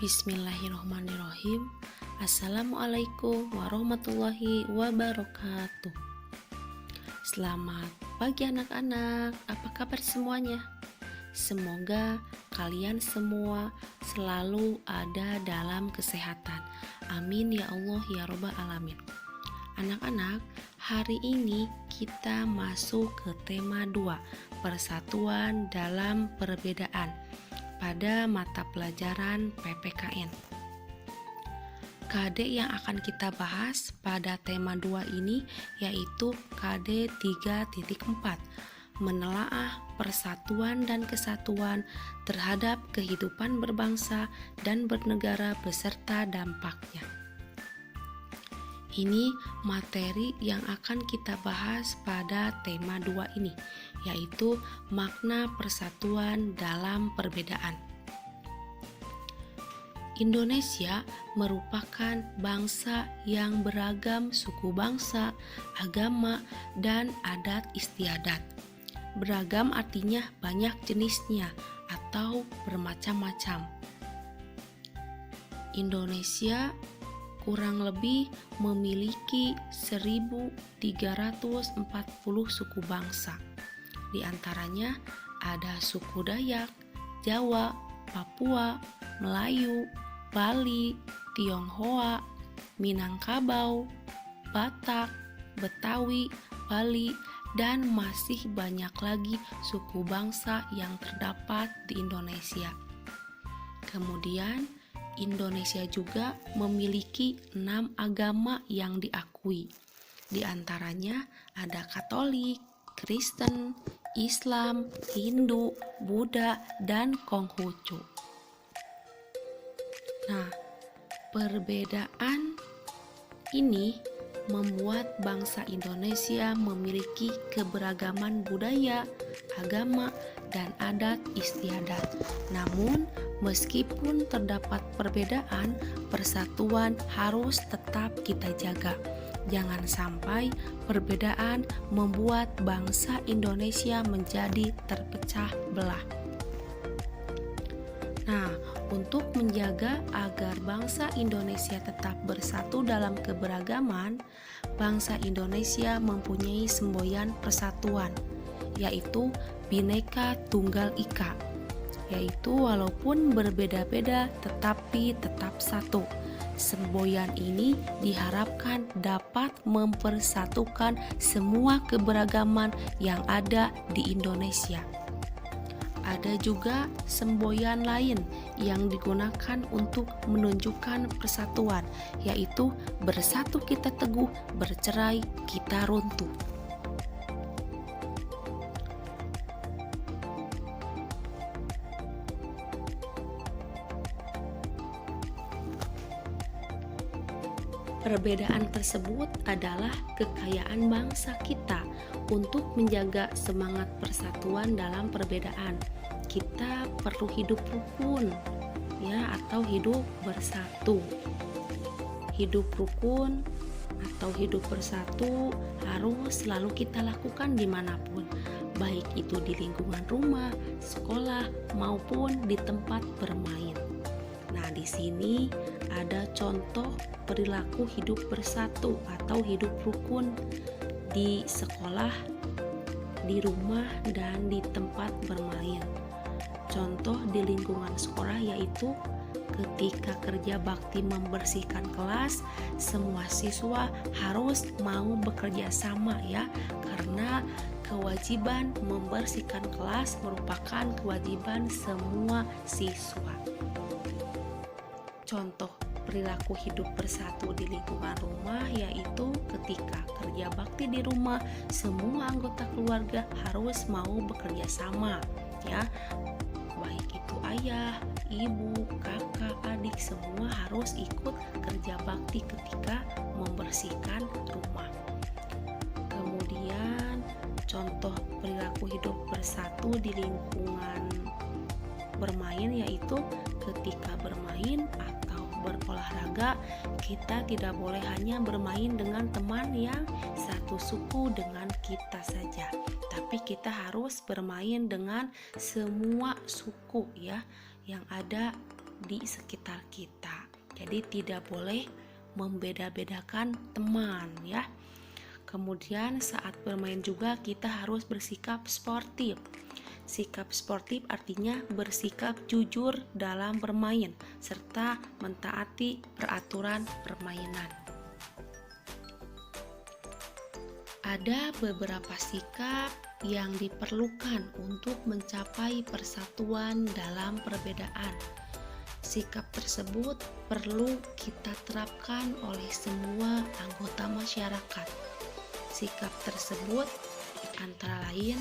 Bismillahirrahmanirrahim. Assalamualaikum warahmatullahi wabarakatuh. Selamat pagi anak-anak, apa kabar semuanya? Semoga kalian semua selalu ada dalam kesehatan. Amin ya Allah ya Rabbal alamin. Anak-anak, hari ini kita masuk ke tema 2, persatuan dalam perbedaan, pada mata pelajaran PPKN. KD yang akan kita bahas pada tema 2 ini yaitu KD 3.4, menelaah persatuan dan kesatuan terhadap kehidupan berbangsa dan bernegara beserta dampaknya. Ini materi yang akan kita bahas pada tema 2 ini, yaitu makna persatuan dalam perbedaan. Indonesia merupakan bangsa yang beragam suku bangsa, agama, dan adat istiadat. Beragam artinya banyak jenisnya atau bermacam-macam. Indonesia kurang lebih memiliki 1.340 suku bangsa. Di antaranya ada suku Dayak, Jawa, Papua, Melayu, Bali, Tionghoa, Minangkabau, Batak, Betawi, Bali, dan masih banyak lagi suku bangsa yang terdapat di Indonesia. Kemudian Indonesia juga memiliki 6 agama yang diakui. Di antaranya ada Katolik, Kristen, Islam, Hindu, Buddha, dan Konghucu. Nah, perbedaan ini membuat bangsa Indonesia memiliki keberagaman budaya, agama, dan adat istiadat. Namun, meskipun terdapat perbedaan, persatuan harus tetap kita jaga. Jangan sampai perbedaan membuat bangsa Indonesia menjadi terpecah belah. Nah, untuk menjaga agar bangsa Indonesia tetap bersatu dalam keberagaman, bangsa Indonesia mempunyai semboyan persatuan, yaitu Bhinneka Tunggal Ika, yaitu walaupun berbeda-beda tetapi tetap satu. Semboyan ini diharapkan dapat mempersatukan semua keberagaman yang ada di Indonesia. Ada juga semboyan lain yang digunakan untuk menunjukkan persatuan, yaitu bersatu kita teguh, bercerai kita runtuh. Perbedaan tersebut adalah kekayaan bangsa kita untuk menjaga semangat persatuan dalam perbedaan. Kita perlu hidup rukun, ya, atau hidup bersatu. Hidup rukun atau hidup bersatu harus selalu kita lakukan dimanapun, baik itu di lingkungan rumah, sekolah, maupun di tempat bermain. Nah, di sini ada contoh perilaku hidup bersatu atau hidup rukun di sekolah, di rumah, dan di tempat bermain. Contoh di lingkungan sekolah yaitu ketika kerja bakti membersihkan kelas, semua siswa harus mau bekerja sama, ya, karena kewajiban membersihkan kelas merupakan kewajiban semua siswa. Contoh perilaku hidup bersatu di lingkungan rumah yaitu ketika kerja bakti di rumah, semua anggota keluarga harus mau bekerja sama, ya, baik itu ayah, ibu, kakak, adik, semua harus ikut kerja bakti ketika membersihkan rumah. Kemudian contoh perilaku hidup bersatu di lingkungan bermain yaitu ketika bermain atau berolahraga, kita tidak boleh hanya bermain dengan teman yang satu suku dengan kita saja, tapi kita harus bermain dengan semua suku, ya, yang ada di sekitar kita. Jadi tidak boleh membeda-bedakan teman ya. Kemudian saat bermain juga kita harus bersikap sportif. Sikap sportif artinya bersikap jujur dalam bermain serta mentaati peraturan permainan. Ada beberapa sikap yang diperlukan untuk mencapai persatuan dalam perbedaan. Sikap tersebut perlu kita terapkan oleh semua anggota masyarakat. Sikap tersebut antara lain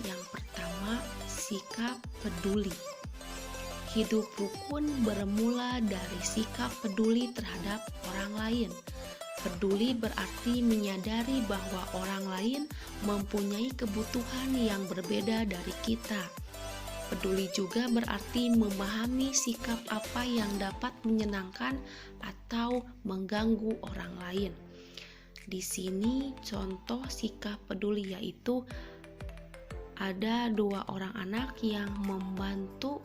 yang pertama, sikap peduli. Hidup rukun bermula dari sikap peduli terhadap orang lain. Peduli berarti menyadari bahwa orang lain mempunyai kebutuhan yang berbeda dari kita. Peduli juga berarti memahami sikap apa yang dapat menyenangkan atau mengganggu orang lain. Di sini contoh sikap peduli yaitu ada 2 orang anak yang membantu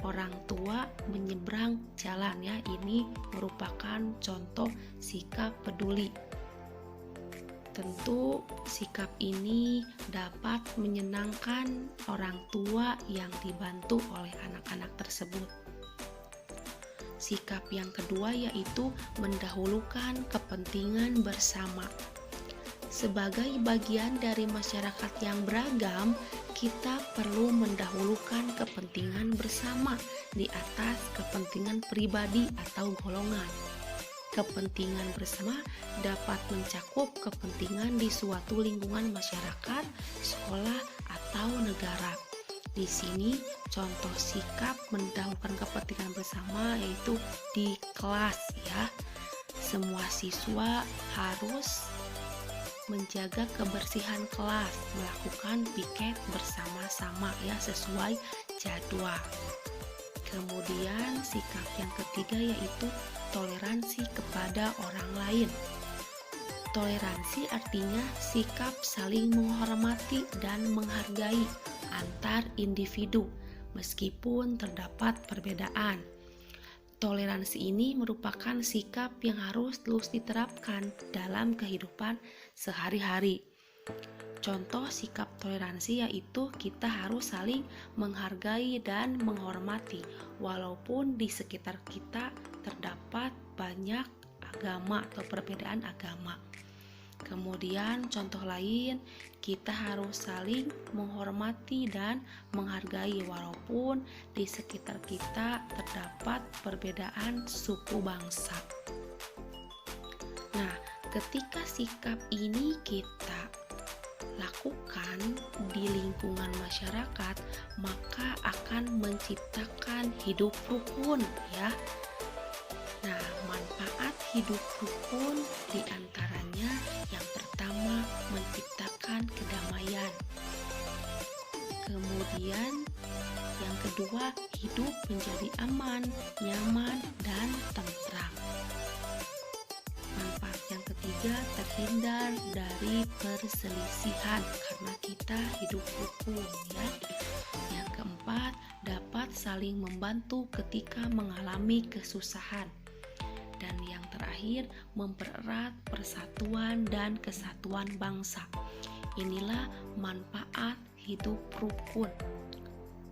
orang tua menyeberang jalan ya. Ini merupakan contoh sikap peduli. Tentu sikap ini dapat menyenangkan orang tua yang dibantu oleh anak-anak tersebut. Sikap yang kedua yaitu mendahulukan kepentingan bersama. Sebagai bagian dari masyarakat yang beragam, kita perlu mendahulukan kepentingan bersama di atas kepentingan pribadi atau golongan. Kepentingan bersama dapat mencakup kepentingan di suatu lingkungan masyarakat, sekolah, atau negara. Di sini contoh sikap mendahulukan kepentingan bersama yaitu di kelas ya. Semua siswa harus menjaga kebersihan kelas, melakukan piket bersama-sama ya sesuai jadwal. Kemudian sikap yang ketiga yaitu toleransi kepada orang lain. Toleransi artinya sikap saling menghormati dan menghargai antar individu meskipun terdapat perbedaan. Toleransi ini merupakan sikap yang harus terus diterapkan dalam kehidupan sehari-hari. Contoh sikap toleransi yaitu kita harus saling menghargai dan menghormati walaupun di sekitar kita terdapat banyak agama atau perbedaan agama. Kemudian contoh lain, kita harus saling menghormati dan menghargai walaupun di sekitar kita terdapat perbedaan suku bangsa. Nah, ketika sikap ini kita lakukan di lingkungan masyarakat, maka akan menciptakan hidup rukun ya. Nah, manfaat hidup rukun diantaranya yang pertama menciptakan kedamaian. Kemudian yang kedua hidup menjadi aman, nyaman, dan tentram. Manfaat yang ketiga terhindar dari perselisihan karena kita hidup rukun ya. Yang keempat dapat saling membantu ketika mengalami kesusahan. Dan yang terakhir mempererat persatuan dan kesatuan bangsa. Inilah manfaat hidup rukun.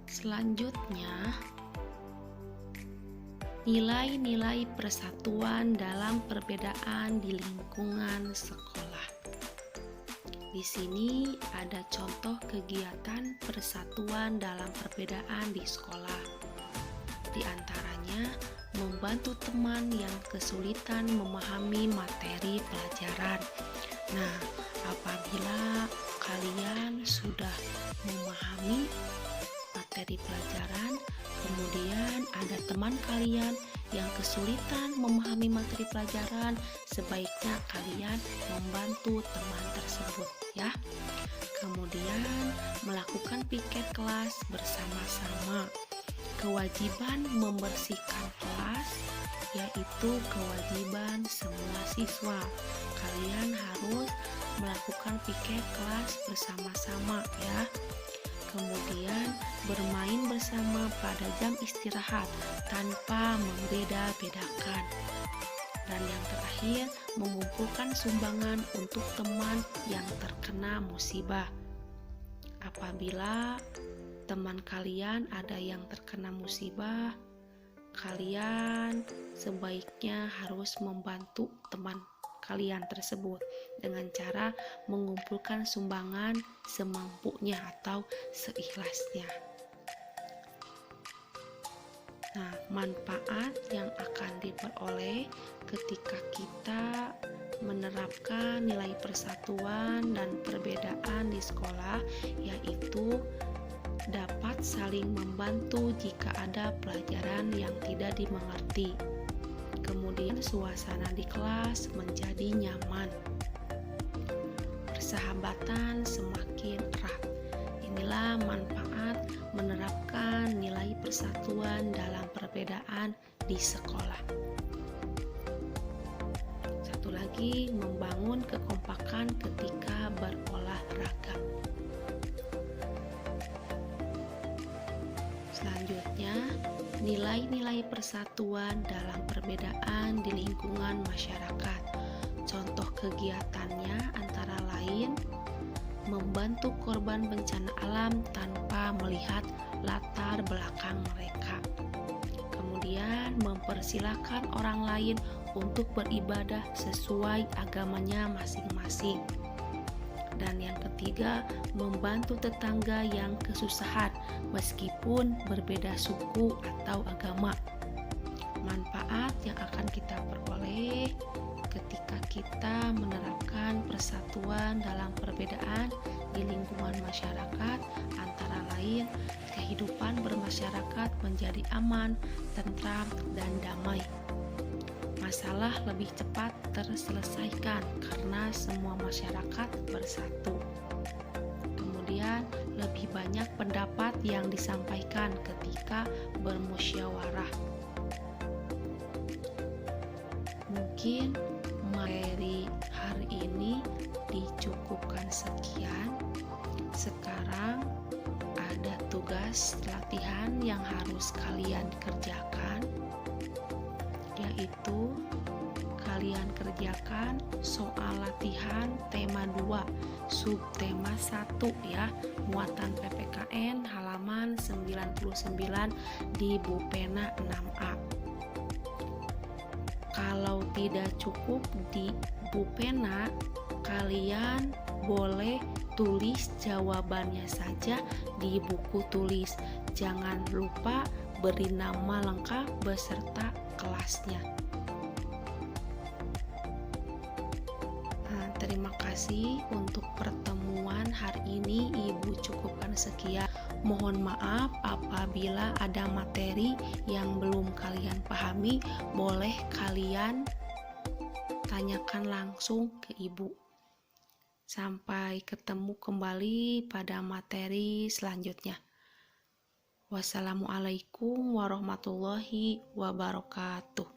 Selanjutnya, nilai-nilai persatuan dalam perbedaan di lingkungan sekolah. Di sini ada contoh kegiatan persatuan dalam perbedaan di sekolah. Di antaranya membantu teman yang kesulitan memahami materi pelajaran. Nah, apabila kalian sudah memahami materi pelajaran, kemudian ada teman kalian yang kesulitan memahami materi pelajaran, sebaiknya kalian membantu teman tersebut ya. Kemudian melakukan piket kelas bersama-sama. Kewajiban membersihkan kelas yaitu kewajiban semua siswa. Kalian harus melakukan piket kelas bersama-sama ya. Kemudian bermain bersama pada jam istirahat tanpa membeda-bedakan. Dan yang terakhir, mengumpulkan sumbangan untuk teman yang terkena musibah. Apabila teman kalian ada yang terkena musibah, kalian sebaiknya harus membantu teman kalian tersebut dengan cara mengumpulkan sumbangan semampunya atau seikhlasnya. Nah, manfaat yang akan diperoleh ketika kita menerapkan nilai persatuan dan perbedaan di sekolah, yaitu dapat saling membantu jika ada pelajaran yang tidak dimengerti. Kemudian suasana di kelas menjadi nyaman. Persahabatan semakin erat. Inilah manfaat menerapkan nilai persatuan dalam perbedaan di sekolah. Satu lagi, membangun kekompakan ketika berolahraga. Selanjutnya, nilai-nilai persatuan dalam perbedaan di lingkungan masyarakat. Contoh kegiatannya antara lain membantu korban bencana alam tanpa melihat latar belakang mereka. Kemudian mempersilahkan orang lain untuk beribadah sesuai agamanya masing-masing. Dan yang ketiga, membantu tetangga yang kesusahan meskipun berbeda suku atau agama. Manfaat yang akan kita peroleh ketika kita menerapkan persatuan dalam perbedaan di lingkungan masyarakat antara lain kehidupan bermasyarakat menjadi aman, tentram, dan damai. Masalah lebih cepat terselesaikan karena semua masyarakat bersatu. Kemudian lebih banyak pendapat yang disampaikan ketika bermusyawarah. Mungkin materi hari ini dicukupkan sekian. Sekarang ada tugas latihan yang harus kalian kerjakan, yaitu kalian kerjakan soal latihan tema 2 subtema 1 ya, muatan PPKN halaman 99 di Bupena 6A. Kalau tidak cukup di Bupena, kalian boleh tulis jawabannya saja di buku tulis. Jangan lupa beri nama lengkap beserta kelasnya. Nah, terima kasih untuk pertemuan hari ini. Ibu cukupkan sekian. Mohon maaf apabila ada materi yang belum kalian pahami, boleh kalian tanyakan langsung ke ibu. Sampai ketemu kembali pada materi selanjutnya. Wassalamualaikum warahmatullahi wabarakatuh.